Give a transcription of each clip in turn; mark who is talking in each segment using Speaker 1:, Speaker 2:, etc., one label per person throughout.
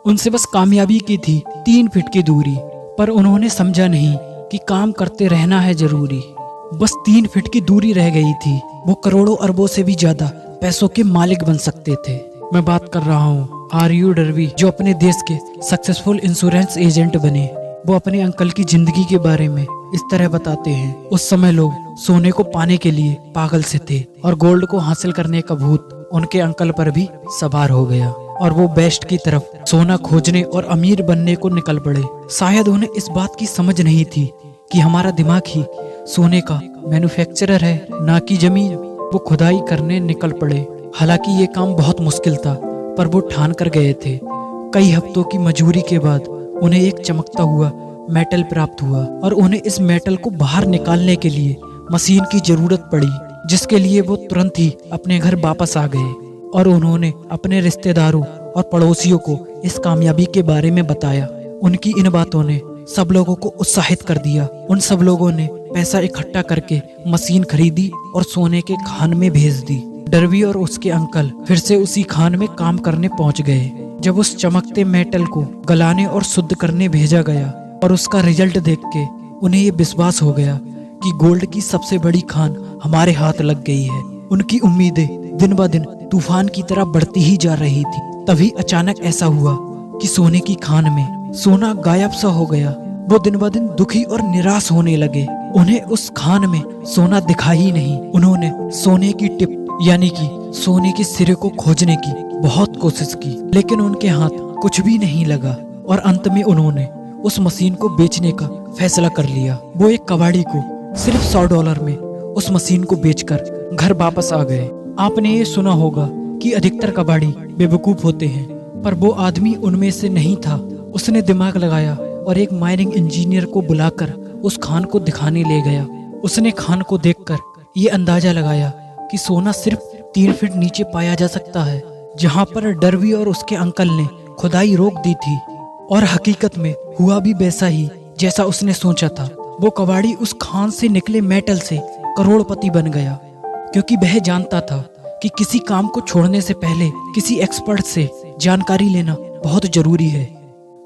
Speaker 1: उनसे बस कामयाबी की थी 3 फीट की दूरी, पर उन्होंने समझा नहीं कि काम करते रहना है जरूरी। बस 3 फीट की दूरी रह गई थी, वो करोड़ों अरबों से भी ज्यादा पैसों के मालिक बन सकते थे। मैं बात कर रहा हूँ आर.यू. डर्वी, जो अपने देश के सक्सेसफुल इंश्योरेंस एजेंट बने। वो अपने अंकल की जिंदगी के बारे में इस तरह बताते हैं। उस समय लोग सोने को पाने के लिए पागल से थे और गोल्ड को हासिल करने का भूत उनके अंकल पर भी सवार हो गया और वो बेस्ट की तरफ सोना खोजने और अमीर बनने को निकल पड़े। शायद उन्हें इस बात की समझ नहीं थी कि हमारा दिमाग ही सोने का मैन्युफैक्चरर है, ना कि जमीन। वो खुदाई करने निकल पड़े। हालांकि ये काम बहुत मुश्किल था, पर वो ठान कर गए थे। कई हफ्तों की मजूरी के बाद उन्हें एक चमकता हुआ मेटल प्राप्त हुआ और उन्हें इस मेटल को बाहर निकालने के लिए मशीन की जरूरत पड़ी, जिसके लिए वो तुरंत ही अपने घर वापस आ गए और उन्होंने अपने रिश्तेदारों और पड़ोसियों को इस कामयाबी के बारे में बताया। उनकी इन बातों ने सब लोगों को उत्साहित कर दिया। उन सब लोगों ने पैसा इकट्ठा करके मशीन खरीदी और सोने के खान में भेज दी। डर्वी और उसके अंकल फिर से उसी खान में काम करने पहुंच गए। जब उस चमकते मेटल को गलाने और शुद्ध करने भेजा गया और उसका रिजल्ट देख के उन्हें ये विश्वास हो गया कि गोल्ड की सबसे बड़ी खान हमारे हाथ लग गई है। उनकी उम्मीदें दिन ब दिन तूफान की तरह बढ़ती ही जा रही थी। तभी अचानक ऐसा हुआ कि सोने की खान में सोना गायब सा हो गया। वो दिन ब दिन दुखी और निराश होने लगे। उन्हें उस खान में सोना दिखा ही नहीं। उन्होंने सोने की टिप यानी कि सोने के सिरे को खोजने की बहुत कोशिश की, लेकिन उनके हाथ कुछ भी नहीं लगा और अंत में उन्होंने उस मशीन को बेचने का फैसला कर लिया। वो एक कबाड़ी को सिर्फ $100 में उस मशीन को बेचकर घर वापस आ गए। आपने ये सुना होगा कि अधिकतर कबाड़ी बेवकूफ होते हैं, पर वो आदमी उनमें से नहीं था। उसने दिमाग लगाया और एक माइनिंग इंजीनियर को बुलाकर उस खान को दिखाने ले गया। उसने खान को देखकर ये अंदाजा लगाया कि सोना सिर्फ 3 फीट नीचे पाया जा सकता है, जहाँ पर डर्वी और उसके अंकल ने खुदाई रोक दी थी। और हकीकत में हुआ भी वैसा ही जैसा उसने सोचा था। वो कबाड़ी उस खान से निकले मेटल से करोड़पति बन गया, क्योंकि वह जानता था कि किसी काम को छोड़ने से पहले किसी एक्सपर्ट से जानकारी लेना बहुत जरूरी है।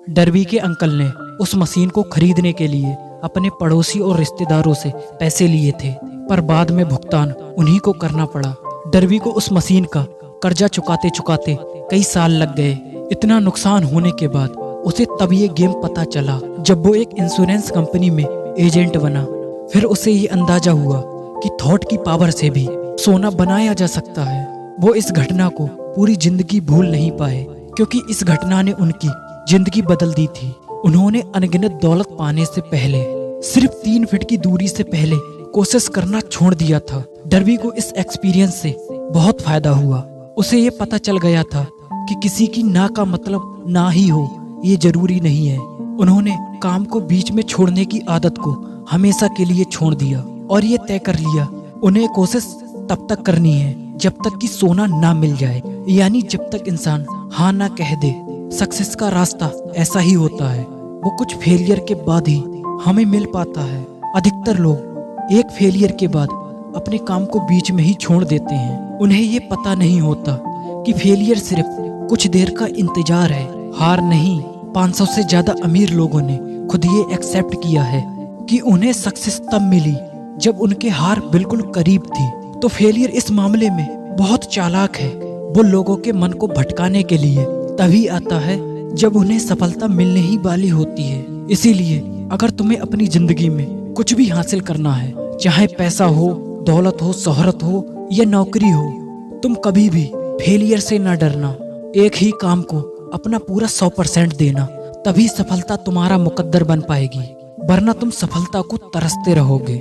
Speaker 1: डर्वी के अंकल ने उस मशीन को खरीदने के लिए अपने पड़ोसी और रिश्तेदारों से पैसे लिए थे, पर बाद में भुगतान उन्हीं को करना पड़ा। डर्वी को उस मशीन का कर्जा चुकाते चुकाते कई साल लग गए। इतना नुकसान होने के बाद उसे तब ये गेम पता चला जब वो एक इंश्योरेंस कंपनी में एजेंट बना। फिर उसे ये अंदाजा हुआ कि थॉट की पावर से भी सोना बनाया जा सकता है। वो इस घटना को पूरी जिंदगी भूल नहीं पाए, क्योंकि इस घटना ने उनकी जिंदगी बदल दी थी। उन्होंने अनगिनत दौलत पाने से पहले सिर्फ 3 फीट की दूरी से पहले कोशिश करना छोड़ दिया था। डर्वी को इस एक्सपीरियंस से बहुत फायदा हुआ। उसे ये पता चल गया था कि किसी की ना का मतलब ना ही हो, ये जरूरी नहीं है। उन्होंने काम को बीच में छोड़ने की आदत को हमेशा के लिए छोड़ दिया और ये तय कर लिया उन्हें कोशिश तब तक करनी है जब तक कि सोना ना मिल जाए, यानी जब तक इंसान हाँ ना कह दे। सक्सेस का रास्ता ऐसा ही होता है, वो कुछ फेलियर के बाद ही हमें मिल पाता है। अधिकतर लोग एक फेलियर के बाद अपने काम को बीच में ही छोड़ देते हैं। उन्हें ये पता नहीं होता कि फेलियर सिर्फ कुछ देर का इंतजार है, हार नहीं। 500 से ज्यादा अमीर लोगों ने खुद ये एक्सेप्ट किया है कि उन्हें सक्सेस तब मिली जब उनके हार बिल्कुल करीब थी। तो फेलियर इस मामले में बहुत चालाक है। वो लोगों के मन को भटकाने के लिए तभी आता है जब उन्हें सफलता मिलने ही वाली होती है। इसीलिए अगर तुम्हें अपनी जिंदगी में कुछ भी हासिल करना है, चाहे पैसा हो, दौलत हो, शोहरत हो या नौकरी हो, तुम कभी भी फेलियर से ना डरना। एक ही काम को अपना पूरा 100% देना, तभी सफलता तुम्हारा मुकद्दर बन पाएगी, वरना तुम सफलता को तरसते रहोगे।